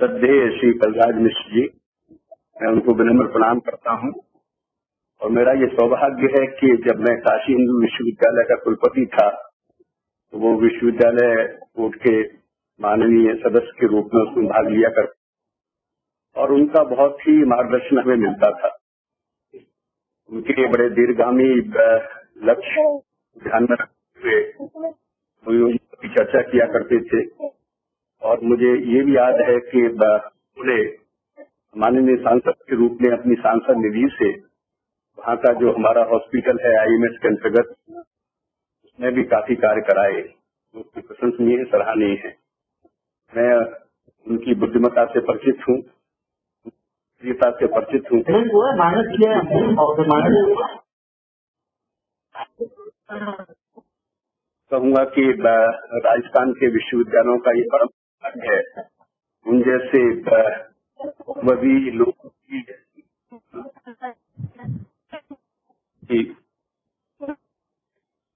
श्रद्धेय श्री कलराज मिश्र जी, मैं उनको विनम्र प्रणाम करता हूं। और मेरा ये सौभाग्य है कि जब मैं काशी हिंदू विश्वविद्यालय का कुलपति था तो वो विश्वविद्यालय बोर्ड के माननीय सदस्य के रूप में उसमें भाग लिया कर और उनका बहुत ही मार्गदर्शन हमें मिलता था। उनके बड़े दीर्घगामी लक्ष्य ध्यान में रखते हुए की चर्चा किया करते थे। और मुझे ये भी याद है कि उन्हें माननीय सांसद के रूप में अपनी सांसद निधि से वहाँ का जो हमारा हॉस्पिटल है IMS के अंतर्गत उसमें भी काफी कार्य कराए, जो प्रशंसनीय सराहनीय है। मैं उनकी बुद्धिमत्ता से परिचित हूँ, प्रियता से परिचित हूँ। कहूंगा कि राजस्थान के विश्वविद्यालयों का ये परंपरा है, उन जैसे वही लोगों की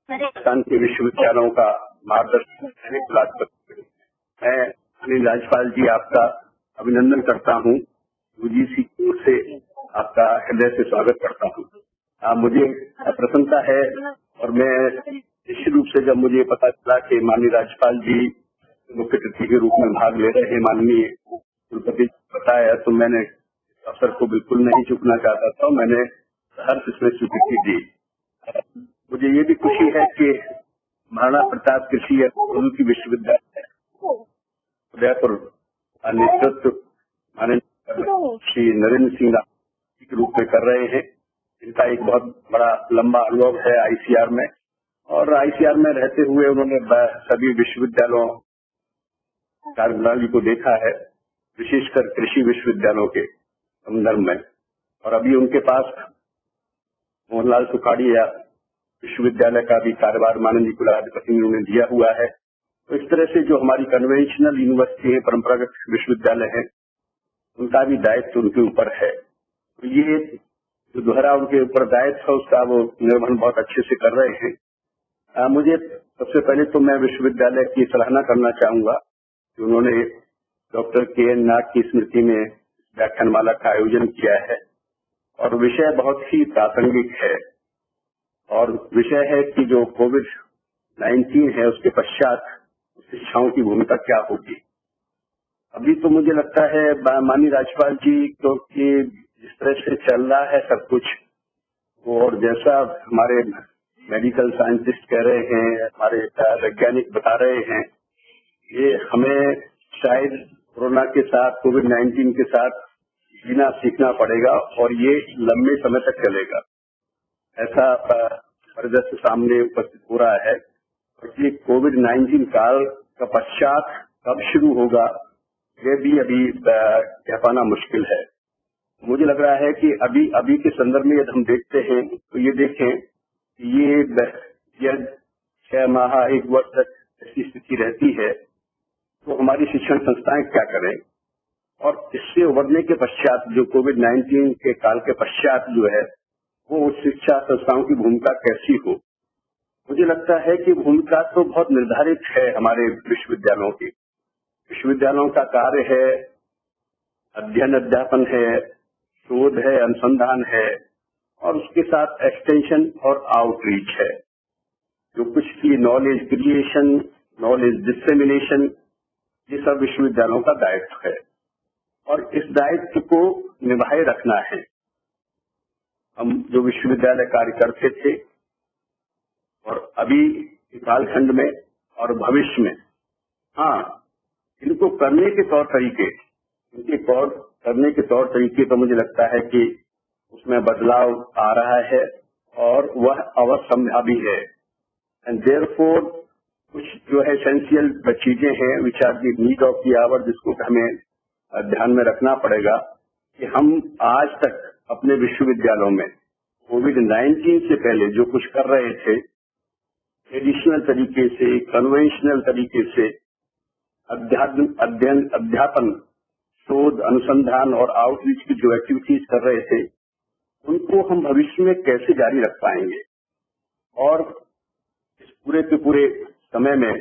राजस्थान के विश्वविद्यालयों का मार्गदर्शन मैं अनिल राजपाल जी आपका अभिनंदन करता हूँ। UGC की ओर से आपका हृदय से स्वागत करता हूँ। मुझे प्रसन्नता है और मैं निश्चित रूप से जब मुझे पता चला कि माननीय राज्यपाल जी मुख्य अतिथि के रूप में भाग ले रहे हैं, माननीय कुलपति बताया, तो मैंने अवसर को बिल्कुल नहीं चूकना चाहता था। मैंने हर इसमें स्वीकृति दी। मुझे ये भी खुशी है कि महाराणा प्रताप कृषि प्रौद्योगिकी विश्वविद्यालय उदयपुर नेतृत्व माननीय श्री नरेंद्र सिंह के रूप में कर रहे हैं। इनका एक बहुत बड़ा लंबा अनुभव है ICR में, और ICR में रहते हुए उन्होंने सभी विश्वविद्यालयों कार्यप्रणाली को देखा है, विशेषकर कृषि विश्वविद्यालयों के संदर्भ में। और अभी उनके पास मोहनलाल सुखाड़िया विश्वविद्यालय का भी कार्यभार माननीय कुलाधिपति ने उन्हें दिया हुआ है। तो इस तरह से जो हमारी कन्वेंशनल यूनिवर्सिटी है, परंपरागत विश्वविद्यालय है, उनका भी दायित्व उनके ऊपर है। तो ये जो दोहरा उनके ऊपर दायित्व है उसका वो निर्वहन बहुत अच्छे से कर रहे हैं। मुझे सबसे पहले तो मैं विश्वविद्यालय की सराहना करना चाहूंगा कि उन्होंने डॉक्टर KN नाग की स्मृति में व्याख्यानमाला का आयोजन किया है, और विषय बहुत ही प्रासंगिक है। और विषय है कि जो COVID-19 है उसके पश्चात शिक्षाओं की भूमिका क्या होगी। अभी तो मुझे लगता है माननीय राज्यपाल जी, क्योंकि जिस तरह से चल रहा है सब कुछ, और जैसा हमारे मेडिकल साइंटिस्ट कह रहे हैं, हमारे वैज्ञानिक बता रहे हैं, ये हमें शायद कोरोना के साथ COVID-19 के साथ जीना सीखना पड़ेगा, और ये लंबे समय तक चलेगा। ऐसा परिदृश्य सामने उपस्थित हो रहा है। इसलिए COVID-19 काल का पश्चात कब शुरू होगा ये भी अभी कह पाना मुश्किल है। मुझे लग रहा है कि अभी के संदर्भ में यदि हम देखते हैं तो ये देखें ये 6 माह 1 वर्ष तक ऐसी स्थिति रहती है तो हमारी शिक्षण संस्थाएं क्या करें, और इससे उबरने के पश्चात जो COVID-19 के काल के पश्चात जो है वो शिक्षा संस्थाओं की भूमिका कैसी हो। मुझे लगता है कि भूमिका तो बहुत निर्धारित है हमारे विश्वविद्यालयों की। विश्वविद्यालयों का कार्य है अध्ययन अध्यापन है, शोध है, अनुसंधान है, और उसके साथ एक्सटेंशन और आउटरीच है। जो कुछ की नॉलेज क्रिएशन, नॉलेज डिसेमिनेशन, ये सब विश्वविद्यालयों का दायित्व है, और इस दायित्व को निभाए रखना है। हम जो विश्वविद्यालय कार्य करते थे और अभी कालखंड में और भविष्य में, इनको करने के तौर तरीके तो मुझे लगता है कि उसमें बदलाव आ रहा है, और वह अवश्यंभावी है। एंड देयरफॉर कुछ जो है एसेंशियल चीजें हैं which are the need of the hour, जिसको हमें ध्यान में रखना पड़ेगा कि हम आज तक अपने विश्वविद्यालयों में COVID-19 से पहले जो कुछ कर रहे थे, ट्रेडिशनल तरीके से, कन्वेंशनल तरीके से अध्ययन अध्यापन, शोध, अनुसंधान और आउटरीच की जो एक्टिविटीज कर रहे थे, उनको हम भविष्य में कैसे जारी रख पाएंगे, और इस पूरे के पूरे समय में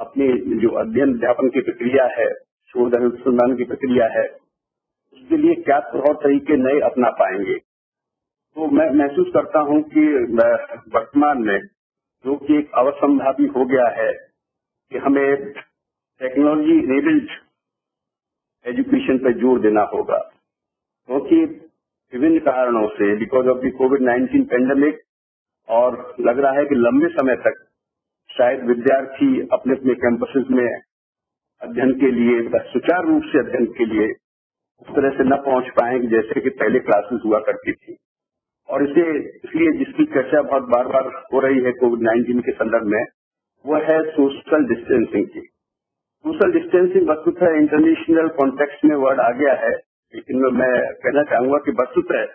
अपनी जो अध्ययन अध्यापन की प्रक्रिया है, शोध अनुसंधान की प्रक्रिया है, उसके लिए क्या तौर तरीके नए अपना पाएंगे। तो मैं महसूस करता हूं कि वर्तमान में जो कि एक अवसंभावी हो गया है कि हमें टेक्नोलॉजी इनेबल्ड एजुकेशन पर जोर देना होगा, क्योंकि विभिन्न कारणों से because of the covid pandemic और लग रहा है कि लंबे समय तक शायद विद्यार्थी अपने अपने कैंपसेस में अध्ययन के लिए सुचारू रूप से अध्ययन के लिए उस तरह से न पहुंच पाएंगे जैसे कि पहले क्लासेस हुआ करती थी। और इसलिए जिसकी चर्चा बहुत बार बार हो रही है कोविड-19 के संदर्भ में, वो है सोशल डिस्टेंसिंग की। सोशल डिस्टेंसिंग वस्तुतः इंटरनेशनल कॉन्टेक्स्ट में वर्ड आ गया है, लेकिन मैं कहना चाहूंगा कि वस्तुतः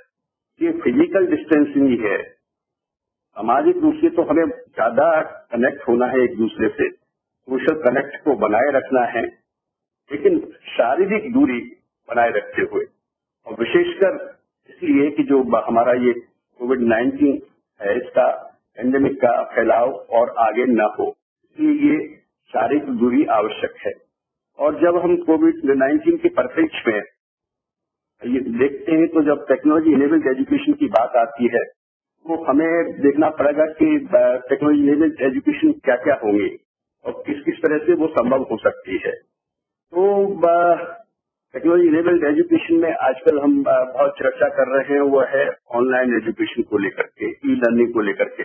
ये फिजिकल डिस्टेंसिंग ही है। सामाजिक रूप से तो हमें ज्यादा कनेक्ट होना है एक दूसरे से, सोशल कनेक्ट को बनाए रखना है, लेकिन शारीरिक दूरी बनाए रखते हुए, और विशेषकर इसलिए कि जो हमारा ये कोविड-19 है, इसका पेंडेमिक का फैलाव और आगे न हो, इसलिए ये शारीरिक दूरी आवश्यक है। और जब हम कोविड-19 के परिप्रेक्ष्य में ये देखते हैं तो जब टेक्नोलॉजी इनेबल्ड एजुकेशन की बात आती है तो हमें देखना पड़ेगा कि टेक्नोलॉजी इनेबल्ड एजुकेशन क्या क्या होंगे और किस किस तरह से वो संभव हो सकती है। तो टेक्नोलॉजी इनेबल्ड एजुकेशन में आजकल हम बहुत चर्चा कर रहे हैं, वो है ऑनलाइन एजुकेशन को लेकर के, ई लर्निंग को लेकर के,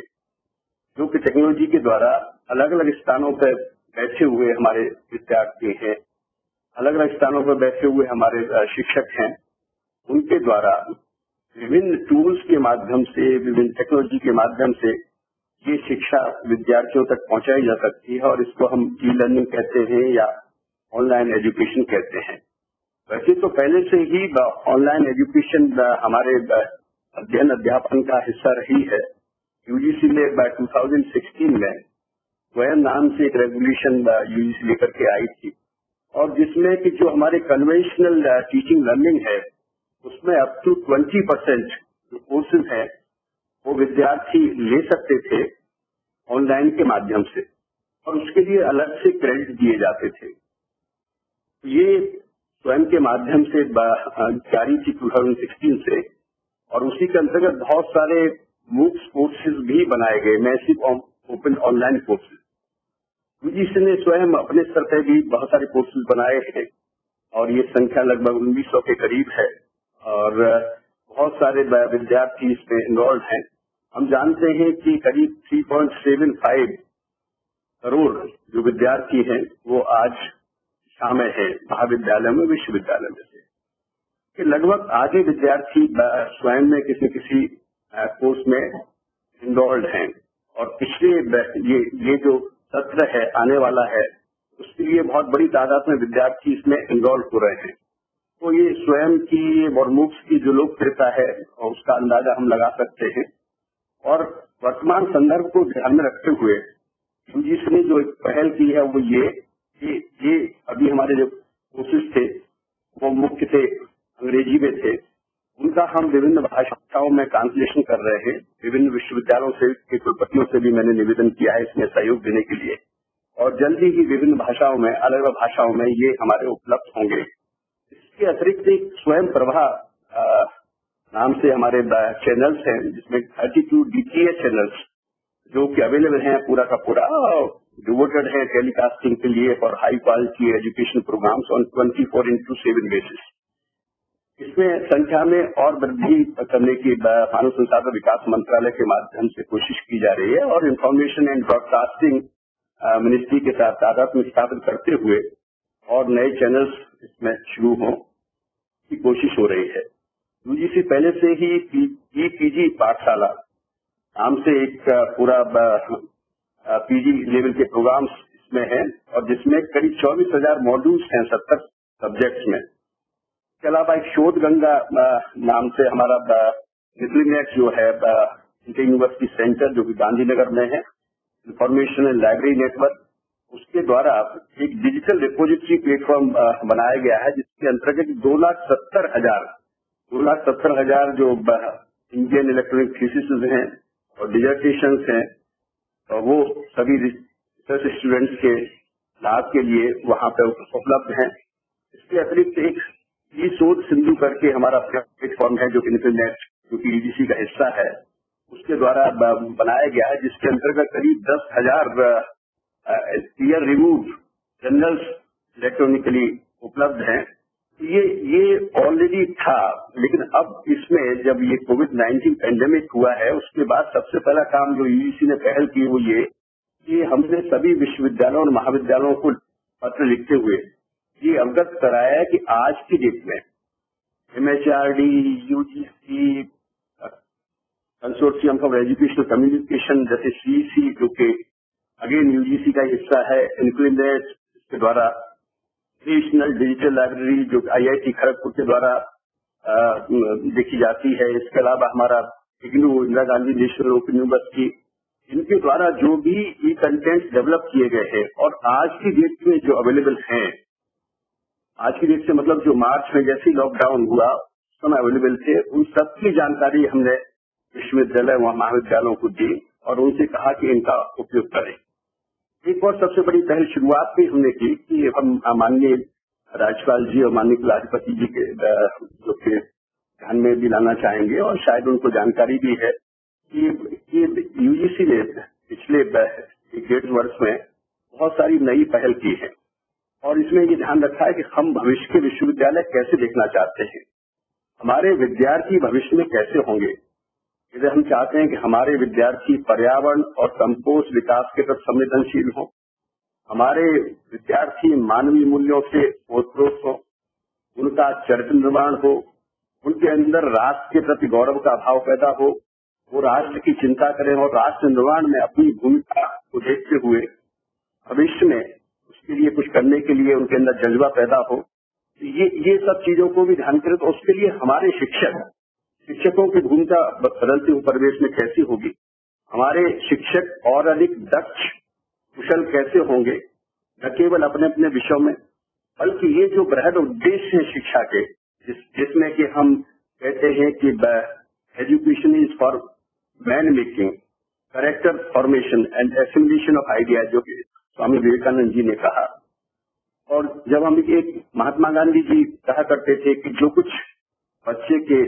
जो कि टेक्नोलॉजी के द्वारा अलग अलग स्थानों पर बैठे हुए हमारे विद्यार्थी हैं, अलग अलग स्थानों पर बैठे हुए हमारे शिक्षक हैं, उनके द्वारा विभिन्न टूल्स के माध्यम से, विभिन्न टेक्नोलॉजी के माध्यम से ये शिक्षा विद्यार्थियों तक पहुंचाई जा सकती है, और इसको हम ई लर्निंग कहते हैं या ऑनलाइन एजुकेशन कहते हैं। वैसे तो पहले से ही ऑनलाइन एजुकेशन हमारे अध्ययन अध्यापन का हिस्सा रही है। यूजीसी ने 2016 में स्वयं नाम से एक रेगुलेशन यूजीसी लेकर के आई थी, और जिसमें कि जो हमारे कन्वेंशनल टीचिंग लर्निंग है उसमें अप टू 20% जो कोर्सेज है वो विद्यार्थी ले सकते थे ऑनलाइन के माध्यम से, और उसके लिए अलग से क्रेडिट दिए जाते थे। ये स्वयं के माध्यम से जारी थी 2016 से, और उसी के अंतर्गत बहुत सारे मूक्स कोर्सेज भी बनाए गए, massive open online courses. UGC ने स्वयं अपने स्तर पर भी बहुत सारे कोर्सेज बनाए हैं, और ये संख्या लगभग 1900 के करीब है, और बहुत सारे विद्यार्थी इसमें इन्वॉल्व हैं। हम जानते हैं कि करीब 3.75 करोड़ जो विद्यार्थी हैं वो आज शामिल हैं महाविद्यालय में, विश्वविद्यालय में से कि लगभग आधे विद्यार्थी स्वयं में किसी किसी कोर्स में इन्वॉल्व हैं, और पिछले ये जो सत्र है आने वाला है उसके लिए बहुत बड़ी तादाद में विद्यार्थी इसमें इन्वॉल्व हो रहे हैं। तो ये स्वयं की और मूक्स की जो लोकप्रियता है उसका अंदाजा हम लगा सकते हैं, और वर्तमान संदर्भ को ध्यान में रखते हुए यूजीसी ने जो एक पहल की है वो ये अभी हमारे जो कोर्सेज थे वो मुख्य थे अंग्रेजी में थे, उनका हम विभिन्न भाषाओं में ट्रांसलेशन कर रहे हैं। विभिन्न विश्वविद्यालयों से के कुलपतियों से भी मैंने निवेदन किया है इसमें सहयोग देने के लिए, और जल्दी ही विभिन्न भाषाओं में, अलग अलग भाषाओं में ये हमारे उपलब्ध होंगे। इसके अतिरिक्त एक स्वयं प्रभा नाम से हमारे चैनल्स हैं, जिसमें 32 DTH चैनल्स जो कि अवेलेबल हैं, पूरा का पूरा डिवोटेड है टेलीकास्टिंग के लिए और high quality education programmes on 24/7 basis. इसमें संख्या में और वृद्धि करने की मानव संसाधन विकास मंत्रालय के माध्यम से कोशिश की जा रही है, और इंफॉर्मेशन एंड ब्रॉडकास्टिंग मिनिस्ट्री के साथ तादात्म्य स्थापित करते हुए और नए चैनल्स इसमें शुरू हों की कोशिश हो रही है। यूजीसी पहले से ही पीजी पाठशाला नाम से एक पूरा पीजी लेवल के प्रोग्राम्स इसमें हैं, और जिसमें करीब 24,000 मॉड्यूल्स हैं 70 सब्जेक्ट्स में। इसके अलावा एक शोध गंगा नाम से हमारा नेट जो है इंटर यूनिवर्सिटी सेंटर जो कि गांधीनगर में है, इंफॉर्मेशन एंड लाइब्रेरी नेटवर्क, उसके द्वारा एक डिजिटल रिपोजिटरी प्लेटफॉर्म बनाया गया है, जिसके अंतर्गत 2,70,000 जो इंडियन इलेक्ट्रॉनिक थीसिस हैं और डिजर्टेशंस हैं, और वो सभी रिसर्च स्टूडेंट्स के लाभ के लिए वहां पर उपलब्ध हैं। इसके अतिरिक्त एक ई शोध सिंधु करके हमारा प्लेटफॉर्म है, जो कि इंटरनेट, जो कि यूजीसी का हिस्सा है, उसके द्वारा बनाया गया है, जिसके अंतर्गत करीब 10,000 पीयर रिव्यूड जर्नल्स इलेक्ट्रॉनिकली उपलब्ध हैं। ये ऑलरेडी था, लेकिन अब इसमें जब ये कोविड-19 पेंडेमिक हुआ है, उसके बाद सबसे पहला काम जो यूजीसी ने पहल की वो ये कि हमने सभी विश्वविद्यालयों और महाविद्यालयों को पत्र लिखते हुए ये अवगत कराया है कि आज की डेट में MHRD, UGC, consortium for educational communication जैसे सीईसी, जो कि अगेन यूजीसी का हिस्सा है, इन्क्विनेट के द्वारा, नेशनल डिजिटल लाइब्रेरी जो आईआईटी खड़गपुर के द्वारा देखी जाती है, इसके अलावा हमारा IGNOU, Indira Gandhi national open university, इनके द्वारा जो भी ई कंटेंट डेवलप किए गए हैं और आज की डेट में जो अवेलेबल हैं, आज की डेट से मतलब जो मार्च में जैसे ही लॉकडाउन हुआ उस समय अवेलेबल थे, उन सबकी जानकारी हमने विश्वविद्यालय व महाविद्यालयों को दी और उनसे कहा कि इनका उपयोग करें। एक और सबसे बड़ी पहल शुरुआत भी हमने की कि हम माननीय राज्यपाल जी और माननीय कुलाधिपति जी के जो के ध्यान में भी लाना चाहेंगे, और शायद उनको जानकारी भी है कि यूजीसी ने पिछले 1.5 वर्ष में बहुत सारी नई पहल की है और इसमें ये ध्यान रखा है कि हम भविष्य के विश्वविद्यालय कैसे देखना चाहते हैं, हमारे विद्यार्थी भविष्य में कैसे होंगे। यदि हम चाहते हैं कि हमारे विद्यार्थी पर्यावरण और संपोष विकास के प्रति संवेदनशील हों, हमारे विद्यार्थी मानवीय मूल्यों से ओतप्रोत हों, उनका चरित्र निर्माण हो, उनके अंदर राष्ट्र के प्रति गौरव का भाव पैदा हो, वो राष्ट्र की चिंता करें और राष्ट्र निर्माण में अपनी भूमिका को देखते हुए भविष्य में उसके लिए कुछ करने के लिए उनके अंदर जज्बा पैदा हो, ये सब चीजों को भी ध्यान करें। तो उसके लिए हमारे शिक्षकों की भूमिका बदलते हुए परिवेश में कैसी होगी, हमारे शिक्षक और अधिक दक्ष कुशल कैसे होंगे, न केवल अपने अपने विषयों में, बल्कि ये जो बृहद उद्देश्य है शिक्षा के, जिसमें कि हम कहते हैं कि education is for man making, character formation and assimilation of idea, जो कि स्वामी विवेकानंद जी ने कहा। और जब हम एक महात्मा गांधी जी कहा करते थे कि जो कुछ बच्चे के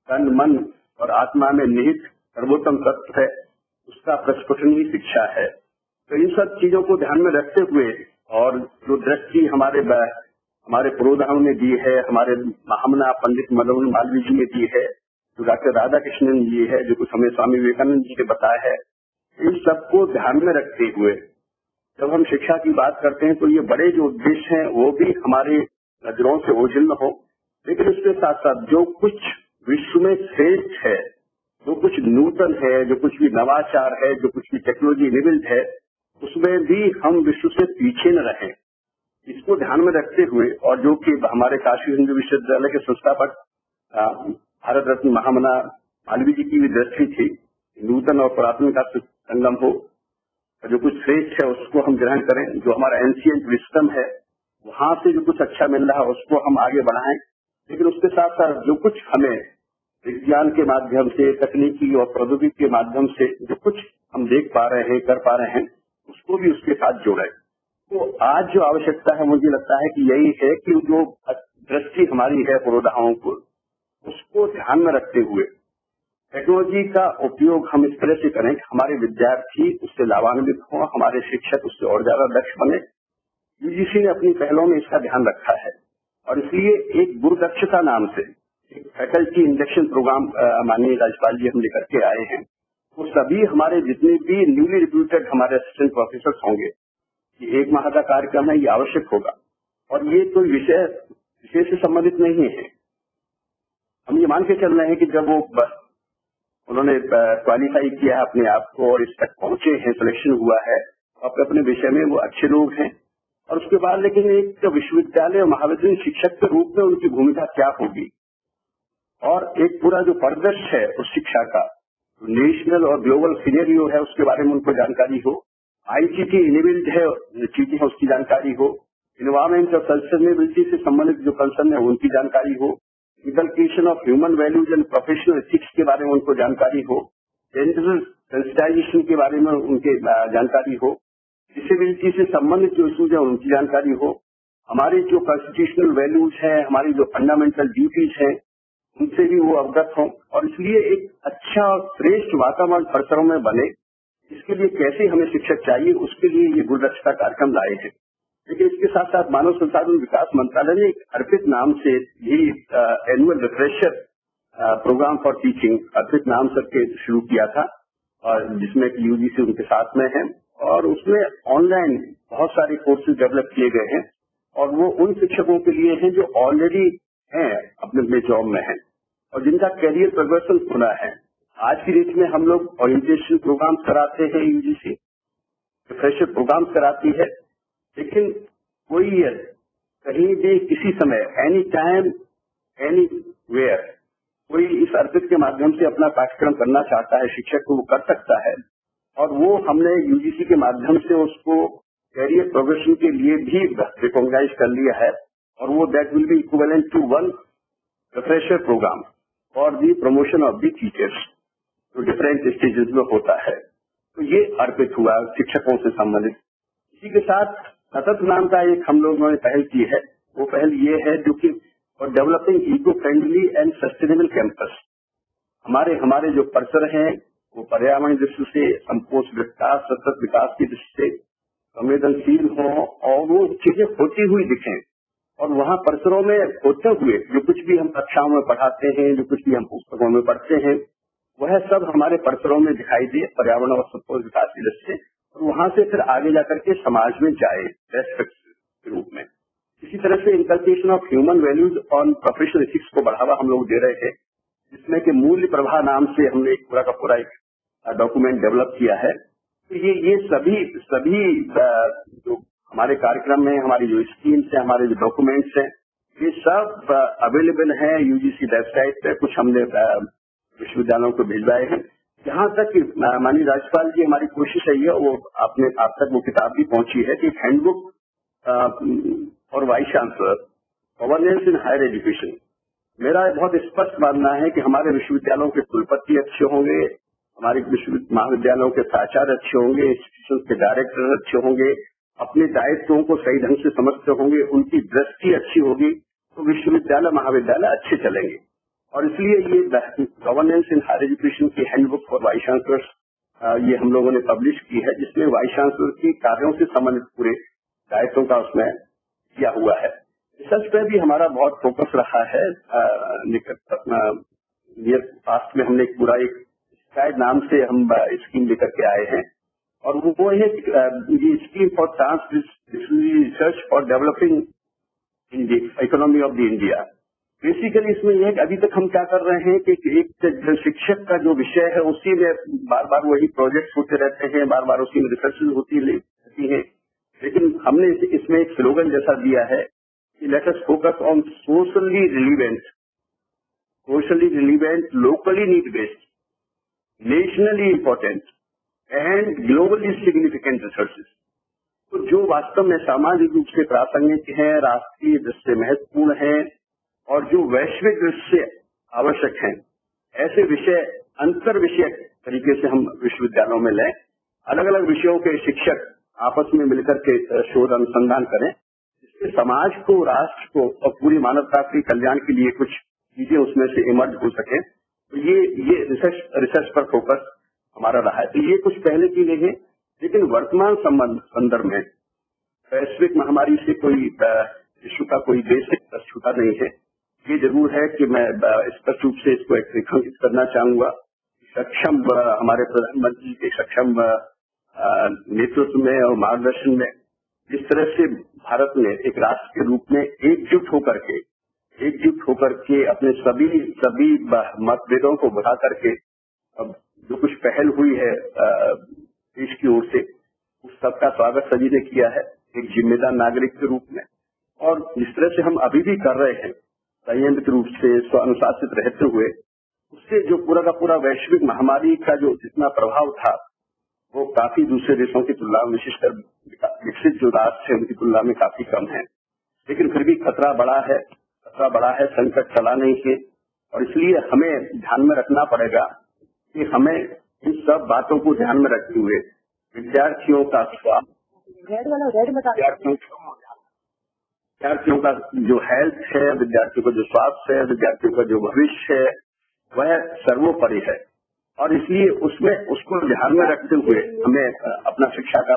तन, मन और आत्मा में निहित सर्वोत्तम तत्व है, उसका प्रस्फुटन ही शिक्षा है। तो इन सब चीजों को ध्यान में रखते हुए और जो दृष्टि हमारे पूर्वधाओं ने दी है, हमारे महामना पंडित मदन मालवीय जी ने दी है, जो डॉक्टर राधा कृष्णन जी है, जो कुछ हमें स्वामी विवेकानंद जी ने बताया है, इन सबको ध्यान में रखते हुए जब हम शिक्षा की बात करते हैं तो ये बड़े जो उद्देश्य हैं वो भी हमारे नजरों से ओझल न हो, लेकिन उसके साथ साथ जो कुछ विश्व में श्रेष्ठ है, जो कुछ नूतन है, जो कुछ भी नवाचार है, जो कुछ भी टेक्नोलॉजी इनेबल्ड है, उसमें भी हम विश्व से पीछे न रहें, इसको ध्यान में रखते हुए। और जो कि हमारे काशी हिंदू विश्वविद्यालय के संस्थापक भारत रत्न महामना मालवीय जी की भी दृष्टि थी, नूतन और पुरातन का संगम हो, जो कुछ श्रेष्ठ है उसको हम ग्रहण करें, जो हमारा एंशिएंट विस्डम है वहां से जो कुछ अच्छा मिल रहा है उसको हम आगे बढ़ाएं, लेकिन उसके साथ साथ जो कुछ हमें विज्ञान के माध्यम से, तकनीकी और प्रौद्योगिकी के माध्यम से जो कुछ हम देख पा रहे हैं, कर पा रहे हैं, उसको भी उसके साथ जोड़ें। तो आज जो आवश्यकता है, मुझे लगता है कि यही है कि जो दृष्टि हमारी है पूर्वधाओं को, उसको ध्यान में रखते हुए टेक्नोलॉजी का उपयोग हम इस तरह से करें कि हमारे विद्यार्थी उससे लाभान्वित हों, हमारे शिक्षक उससे और ज्यादा दक्ष बने। यूजीसी ने अपनी पहलों में इसका ध्यान रखा है और इसलिए एक गुरुदक्षता नाम से एक फैकल्टी इंडक्शन प्रोग्राम माननीय राज्यपाल जी हम लेकर के आए हैं। वो सभी हमारे जितने भी न्यूली रिक्रूटेड हमारे असिस्टेंट प्रोफेसर होंगे, ये 1 माह का कार्यक्रम है, ये आवश्यक होगा और ये कोई विषय से संबंधित नहीं है। हम ये मान के चल रहे हैं कि जब वो उन्होंने क्वालिफाई किया है अपने आप को और इस तक पहुंचे हैं, सिलेक्शन हुआ है, अपने अपने विषय में वो अच्छे लोग हैं, और उसके बाद लेकिन एक विश्वविद्यालय और महाविद्यालय शिक्षक के रूप में उनकी भूमिका क्या होगी और एक पूरा जो परिदृश्य है उस शिक्षा का, नेशनल और ग्लोबल सिनेरियो है, उसके बारे में उनको जानकारी हो, आईसीटी इनेबल्ड है चीजें हैं उसकी जानकारी हो, इन्वायरमेंट और सस्टेनेबिलिटी से संबंधित जो कंसर्न है उनकी जानकारी हो, inculcation of human values and professional ethics के बारे में उनको जानकारी हो, जेंडर सेंसिटाइजेशन के बारे में उनके जानकारी हो, डिसेबिलिटी से संबंधित जो इश्यूज है उनकी जानकारी हो, हमारे जो कॉन्स्टिट्यूशनल वैल्यूज हैं, हमारी जो फंडामेंटल ड्यूटीज हैं, उनसे भी वो अवगत हों और इसलिए एक अच्छा और श्रेष्ठ वातावरण परिसरों में बने। इसके लिए कैसे हमें शिक्षक चाहिए, उसके लिए ये गुणदक्षता कार्यक्रम लाए हैं। लेकिन इसके साथ साथ मानव संसाधन विकास मंत्रालय ने एक अर्पित नाम से भी annual refresher programme for teaching Arpit नाम करके शुरू किया था, और जिसमें यूजीसी उनके साथ में है, और उसमें ऑनलाइन बहुत सारे कोर्सेज डेवलप किए गए हैं और वो उन शिक्षकों के लिए हैं जो ऑलरेडी हैं अपने अपने जॉब में हैं और जिनका करियर प्रोग्रेशन होना है। आज की डेट में हम लोग ओरिएंटेशन प्रोग्राम कराते हैं, यूजीसी रिफ्रेशर प्रोग्राम कराती है, लेकिन कोई कहीं भी किसी समय एनी टाइम एनी वेयर कोई इस अर्पित के माध्यम से अपना पाठ्यक्रम करना चाहता है, शिक्षक को वो कर सकता है। और वो हमने यूजीसी के माध्यम से उसको कैरियर प्रोग्रेशन के लिए भी रिकॉग्नाइज कर लिया है, और वो that will be equivalent to 1 refresher programme for the promotion of the teachers, जो डिफरेंट स्टेजेस में होता है। तो ये अर्पित हुआ शिक्षकों से संबंधित। इसी के साथ सतत नाम का एक हम लोगों ने पहल की है। वो पहल ये है जो कि developing eco friendly and sustainable campus. हमारे जो परिसर हैं वो पर्यावरण दृष्टि से, संपोष विकास, सतत विकास की दृष्टि से संवेदनशील हों और वो चीजें होती हुई दिखें, और वहाँ परिसरों में होते हुए जो कुछ भी हम कक्षाओं में पढ़ाते हैं, जो कुछ भी हम पुस्तकों में पढ़ते हैं, वह सब हमारे परिसरों में दिखाई दे पर्यावरण और संपोष विकास की दृष्टि से, और वहां से फिर आगे जाकर के समाज में जाए रेस्पेक्ट के रूप में। इसी तरह से inculcation of human values on professional ethics को बढ़ावा हम लोग दे रहे हैं, जिसमें कि मूल्य प्रवाह नाम से हमने एक पूरा का पूरा एक डॉक्यूमेंट डेवलप किया है। तो ये सभी जो हमारे कार्यक्रम में, हमारी जो स्कीम्स है, हमारे जो डॉक्यूमेंट्स हैं, ये सब अवेलेबल हैं यूजीसी वेबसाइट पे। कुछ हमने विश्वविद्यालयों को भिजवाए हैं। जहाँ तक माननीय राज्यपाल जी, हमारी कोशिश है ये, वो आप तक वो किताब भी पहुंची है कि एक हैंडबुक और vice chancellor governance in higher education. मेरा बहुत स्पष्ट मानना है कि हमारे विश्वविद्यालयों के कुलपति अच्छे होंगे, हमारे महाविद्यालयों के प्राचार्य अच्छे होंगे, इंस्टीट्यूशन के डायरेक्टर अच्छे होंगे, अपने दायित्वों को सही ढंग से समझते होंगे, उनकी दृष्टि अच्छी होगी, तो विश्वविद्यालय महाविद्यालय अच्छे चलेंगे। और इसलिए ये गवर्नेंस इन हायर एजुकेशन की हैंडबुक फॉर वाइस चांसलर्स ये हम लोगों ने पब्लिश की है, जिसमें वाइस चांसलर की कार्यों से संबंधित पूरे दायित्वों का उसमें किया हुआ है। रिसर्च पे भी हमारा बहुत फोकस रहा है। नियर पास्ट में हमने पूरा एक स्काई नाम से हम स्कीम लेकर के आए हैं, और वो है ये scheme for transdisciplinary research for developing economy of the India. Basically इसमें यह अभी तक हम क्या कर रहे हैं कि एक शिक्षक का जो विषय है उसी में बार बार वही प्रोजेक्ट्स होते रहते हैं, बार बार उसी में रिसर्च होती रहती है। लेकिन हमने इसमें एक स्लोगन जैसा दिया है कि let us focus on socially relevant, locally need based, nationally important and globally significant researches. तो जो वास्तव में सामाजिक रूप से प्रासंगिक है, राष्ट्रीय दृष्टि से महत्वपूर्ण है और जो वैश्विक दृष्टि से आवश्यक हैं, ऐसे विषय अंतर विषय तरीके से हम विश्वविद्यालयों में लें। अलग अलग विषयों के शिक्षक आपस में मिलकर के शोध अनुसंधान करें, जिससे समाज को, राष्ट्र को और पूरी मानवता के कल्याण के लिए कुछ चीजें उसमें से इमर्ज हो सके। तो ये रिसर्च पर फोकस हमारा रहा है। तो ये कुछ पहले चीजें हैं, लेकिन वर्तमान संदर्भ में वैश्विक महामारी से कोई विश्व का कोई देश छूटा नहीं है। ये जरूर है कि मैं स्पष्ट रूप से इसको रेखांकित करना चाहूंगा। सक्षम हमारे प्रधानमंत्री के सक्षम नेतृत्व में और मार्गदर्शन में जिस तरह से भारत ने एक राष्ट्र के रूप में एकजुट होकर के अपने सभी मतभेदों को बढ़ा करके अब जो कुछ पहल हुई है देश की ओर से, उस सबका स्वागत सभी ने किया है एक जिम्मेदार नागरिक के रूप में। और जिस तरह से हम अभी भी कर रहे हैं संयंत्र रूप से अनुशासित रहते हुए, उससे जो पूरा का पूरा वैश्विक महामारी का जो जितना प्रभाव था वो काफी दूसरे देशों की तुलना में, विशेषकर विकसित जो राष्ट्र है उनकी तुलना में काफी कम है। लेकिन फिर भी खतरा बड़ा है, संकट टला नहीं है। और इसलिए हमें ध्यान में रखना पड़ेगा कि हमें इन सब बातों को ध्यान में रखते हुए विद्यार्थियों का स्वास्थ्य, विद्यार्थियों का जो हेल्थ है, विद्यार्थियों का जो स्वास्थ्य है, विद्यार्थियों का जो भविष्य है, वह सर्वोपरि है। और इसलिए उसमें उसको ध्यान में रखते हुए हमें अपना शिक्षा का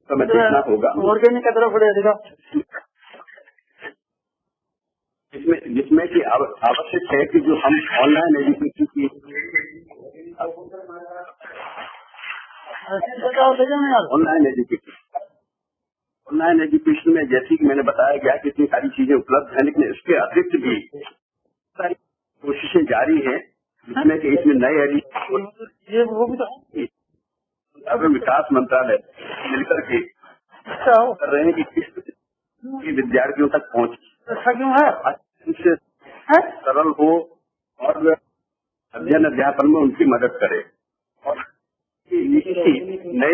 समय देखना होगा। ऑर्गेनिक की तरफ बढ़ेगा, जिसमें कि आवश्यक है कि जो हम ऑनलाइन एजुकेशन की ऑनलाइन एजुकेशन में जैसे कि मैंने बताया गया कि इतनी सारी चीजें उपलब्ध हैं, लेकिन इसके अतिरिक्त भी सारी कोशिशें जारी हैं, जिसमें कि इसमें नए विकास मंत्रालय मिलकर के कर रहे हैं कि किस विद्यार्थियों तक पहुंच से सरल हो और अध्ययन अध्यापन में उनकी मदद करे और नए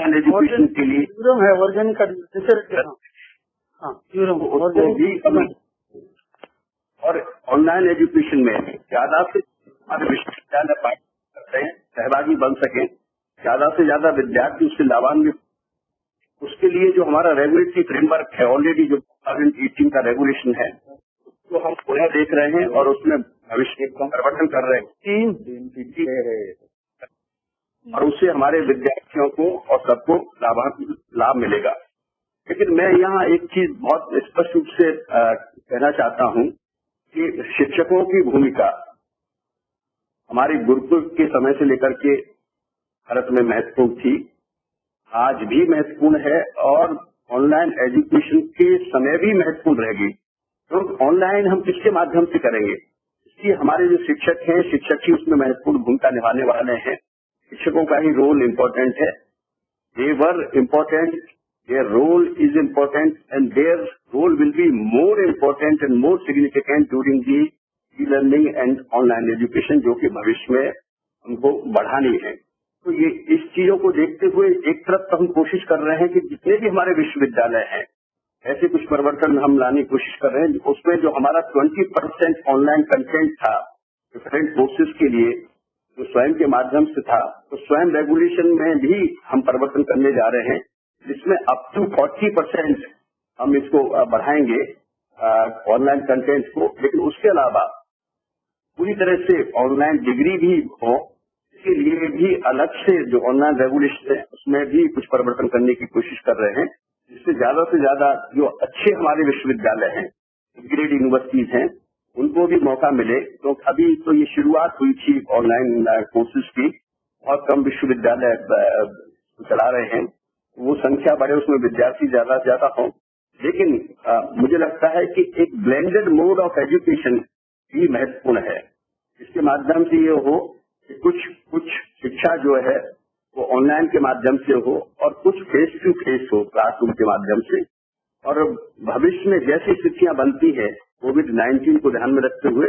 एजुकेशन के लिए है ऑर्गेनिक और ऑनलाइन एजुकेशन में ज्यादा से हमारे विश्वविद्यालय करते हैं, सहभागी बन सकें, ज्यादा से ज्यादा विद्यार्थी उससे लाभान्वित। उसके लिए जो हमारा रेगुलेटरी फ्रेमवर्क है, ऑलरेडी जो 2018 का रेगुलेशन है, तो हम पुनः देख रहे हैं और उसमें भविष्य परिवर्तन कर रहे हैं और उससे हमारे विद्यार्थियों को और सबको लाभ मिलेगा। लेकिन मैं यहाँ एक चीज बहुत स्पष्ट रूप से कहना चाहता हूँ कि शिक्षकों की भूमिका हमारे गुरुकुल के समय से लेकर के भारत में महत्वपूर्ण थी, आज भी महत्वपूर्ण है और ऑनलाइन एजुकेशन के समय भी महत्वपूर्ण रहेगी। तो ऑनलाइन हम किसके माध्यम से करेंगे? इसलिए हमारे जो शिक्षक हैं, शिक्षक ही उसमें महत्वपूर्ण भूमिका निभाने वाले हैं। शिक्षकों का ही रोल इम्पोर्टेंट है। They were important, their role is important and their role will be more important and more significant during the e learning and online education, जो कि भविष्य में हमको बढ़ानी है। तो ये इस चीजों को देखते हुए एक तरफ तो हम कोशिश कर रहे हैं कि जितने भी हमारे विश्वविद्यालय हैं, ऐसे कुछ परिवर्तन हम लाने की कोशिश कर रहे हैं। उसमें जो हमारा 20% ऑनलाइन कंटेंट था डिफरेंट कोर्सेज के लिए, जो स्वयं के माध्यम से था, तो स्वयं रेगुलेशन में भी हम परिवर्तन करने जा रहे हैं, जिसमें अप टू 40% हम इसको बढ़ाएंगे ऑनलाइन कंटेंट को। लेकिन उसके अलावा पूरी तरह से ऑनलाइन डिग्री भी हो, इसके लिए भी अलग से जो ऑनलाइन रेगुलेशन है उसमें भी कुछ परिवर्तन करने की कोशिश कर रहे हैं, जिससे ज्यादा से ज्यादा जो अच्छे हमारे विश्वविद्यालय हैं, ग्रेड यूनिवर्सिटीज हैं, उनको भी मौका मिले। तो अभी तो ये शुरुआत हुई थी ऑनलाइन कोर्सेज की, बहुत कम विश्वविद्यालय चला रहे हैं, वो संख्या बढ़े, उसमें विद्यार्थी ज्यादा से ज्यादा हो। लेकिन मुझे लगता है कि एक ब्लेंडेड मोड ऑफ एजुकेशन भी महत्वपूर्ण है। इसके माध्यम से ये हो कि कुछ शिक्षा जो है वो ऑनलाइन के माध्यम से हो और कुछ फेस टू फेस हो क्लासरूम के माध्यम से। और भविष्य में जैसी स्थितियां बनती है कोविड-19 को ध्यान में रखते हुए,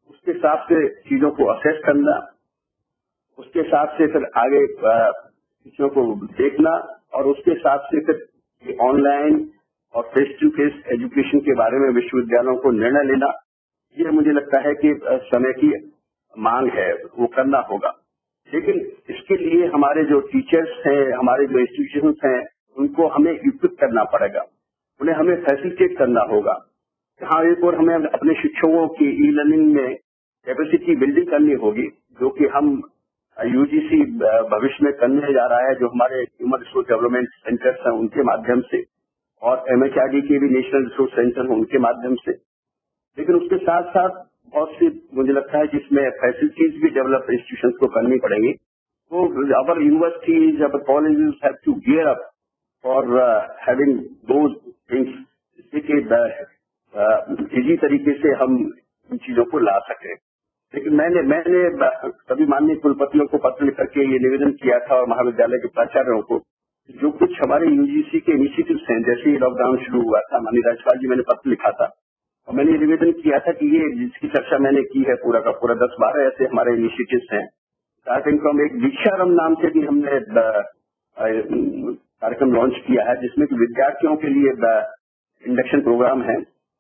उसके हिसाब से चीजों को असेस करना, उसके हिसाब से फिर आगे चीजों को देखना और उसके हिसाब से फिर ऑनलाइन और फेस टू फेस एजुकेशन के बारे में विश्वविद्यालयों को निर्णय लेना, ये मुझे लगता है कि समय की मांग है, वो करना होगा। लेकिन इसके लिए हमारे जो टीचर्स हैं, हमारे जो इंस्टीट्यूशंस हैं, उनको हमें इक्विप करना पड़ेगा, उन्हें हमें फैसिलिटेट करना होगा। हाँ, एक और हमें अपने शिक्षकों की ई लर्निंग में कैपेसिटी बिल्डिंग करनी होगी, जो कि हम यूजीसी भविष्य में करने जा रहा है, जो हमारे ह्यूमन रिसोर्स डेवलपमेंट सेंटर्स हैं उनके माध्यम से, और एमएचआरडी के भी नेशनल रिसोर्स सेंटर हैं उनके माध्यम से। लेकिन उसके साथ साथ बहुत सी मुझे लगता है जिसमें फैसिलिटीज भी डेवलप इंस्टीट्यूशंस को करनी पड़ेंगी। तो our universities, our colleges have to gear up for having those things, जिससे कि इजी तरीके से हम इन चीजों को ला सकें। लेकिन मैंने सभी माननीय कुलपतियों को पत्र लिख करके ये निवेदन किया था और महाविद्यालय के प्राचार्यों को, जो कुछ हमारे यूजीसी के इनिशिएटिव्स हैं, जैसे ही लॉकडाउन शुरू हुआ था, माननीय राज्यपाल जी मैंने पत्र लिखा था और मैंने निवेदन किया था कि ये जिसकी चर्चा मैंने की है पूरा का पूरा 10-12 ऐसे हमारे इनिशिएटिव्स हैं। स्टार्टिंग फ्रॉम एक दीक्षारम नाम से भी हमने कार्यक्रम लॉन्च किया है, जिसमें कि विद्यार्थियों के लिए इंडक्शन प्रोग्राम है।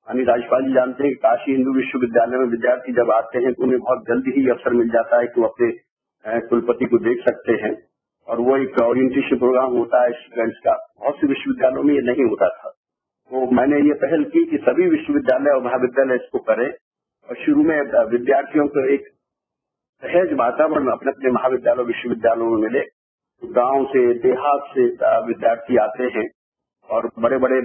माननीय राज्यपाल जी जानते हैं कि काशी हिंदू विश्वविद्यालय में विद्यार्थी जब आते हैं तो उन्हें बहुत जल्दी ही अवसर मिल जाता है कि वो अपने कुलपति को देख सकते हैं और वो एक ओरिएंटेशन प्रोग्राम होता है स्टूडेंट्स का, बहुत से विश्वविद्यालयों में ये नहीं होता था। तो मैंने ये पहल की कि सभी विश्वविद्यालय और महाविद्यालय इसको करें और शुरू में विद्यार्थियों को एक सहज वातावरण अपने अपने महाविद्यालय विश्वविद्यालयों में मिले। तो गांव से देहात से विद्यार्थी आते हैं और बड़े बड़े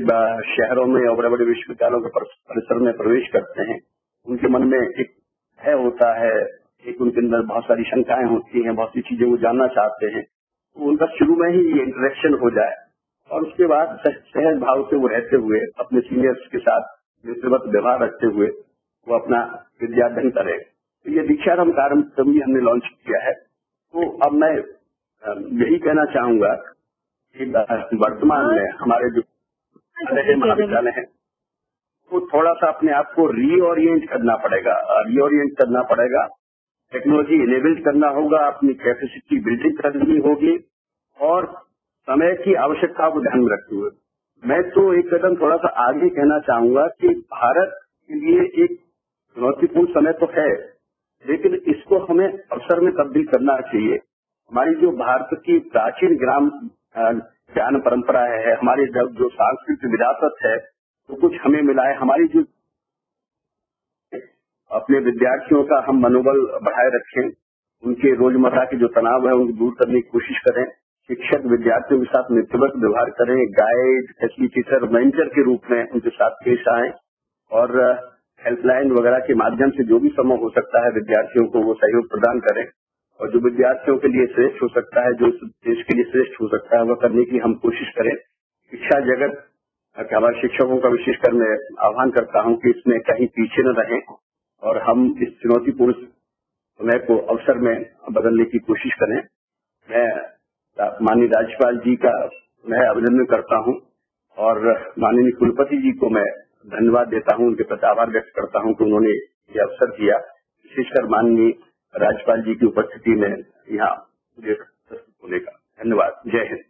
शहरों में और बड़े बड़े विश्वविद्यालयों के परिसर में प्रवेश करते हैं। उनके मन में एक भय होता है, एक उनके अंदर बहुत सारी शंकाएं होती हैं, बहुत सी चीजें वो जानना चाहते हैं। तो उनका शुरू में ही ये इंटरेक्शन हो जाए और उसके बाद सहज भाव से वो रहते हुए अपने सीनियर्स के साथ मित्रवत व्यवहार रखते हुए वो अपना विद्याध्ययन करें। तो ये दीक्षारंभ कार्यक्रम भी हमने लॉन्च किया है। तो अब मैं यही कहना चाहूंगा कि वर्तमान में हमारे जो महाविद्यालय हैं वो थोड़ा सा अपने आप को रीओरिएंट करना पड़ेगा, टेक्नोलॉजी इनेबल्ड करना होगा, अपनी कैपेसिटी बिल्डिंग करनी होगी और समय की आवश्यकता को ध्यान में रखते हुए मैं तो एक कदम थोड़ा सा आगे कहना चाहूंगा कि भारत के लिए एक चुनौतीपूर्ण समय तो है, लेकिन इसको हमें अवसर में तब्दील करना चाहिए। हमारी जो भारत की प्राचीन ज्ञान परंपरा है, हमारी जो सांस्कृतिक विरासत है, तो कुछ हमें मिला है। हमारी जो अपने विद्यार्थियों का हम मनोबल बढ़ाए रखें, उनके रोजमर्रा के जो तनाव है उनको दूर करने की कोशिश करें, शिक्षक विद्यार्थियों के साथ मित्रवत व्यवहार करें, गाइड, फैसिलिटेटर, मेंटर के रूप में उनके साथ पेश आएं और हेल्पलाइन वगैरह के माध्यम से जो भी संभव हो सकता है विद्यार्थियों को वो सहयोग प्रदान करें और जो विद्यार्थियों के लिए श्रेष्ठ हो सकता है, जो देश के लिए श्रेष्ठ हो सकता है, वह करने की हम कोशिश करें। शिक्षा जगत हमारे शिक्षकों का विशेषकर मैं आह्वान करता हूं कि इसमें कहीं पीछे न रहें और हम इस चुनौतीपूर्ण समय को अवसर में बदलने की कोशिश करें। मैं माननीय राज्यपाल जी का मैं अभिनंदन करता हूं और माननीय कुलपति जी को मैं धन्यवाद देता हूं, उनके प्रति आभार व्यक्त करता हूं कि उन्होंने ये अवसर दिया। विशेषकर माननीय राज्यपाल जी की उपस्थिति में यहाँ प्रस्तुत होने का धन्यवाद। जय हिंद।